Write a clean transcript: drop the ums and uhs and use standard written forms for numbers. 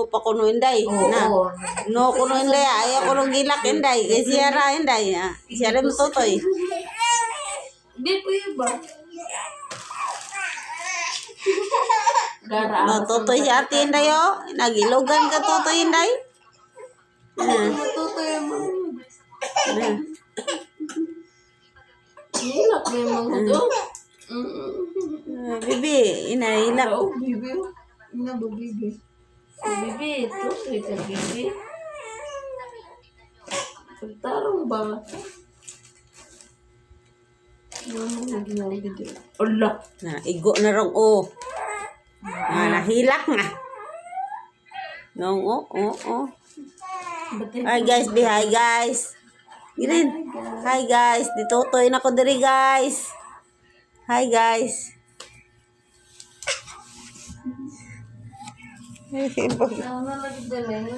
ko pa kuno inday. Na. No kuno inday, ayaw ko nung gilak inday. Kaya siya ra inday. Siya rin matutoy. Hindi po yun ba? Matutoy si ate inday o. Nagilogan ka tutoy inday. Matutoy mo. Hilak mo yung mga doon. Bibi, inahilak. Oo, bibi. Ina ba bibi? Bibi, tutoy ka bibi. Pagtarong ba? Ala. Na, igo na rong o. Nahilak nga. Nung o. Hi guys, hi guys. Girin. Hi guys, ditutoy na ko diri guys. Hi guys. Ano na lagi dala?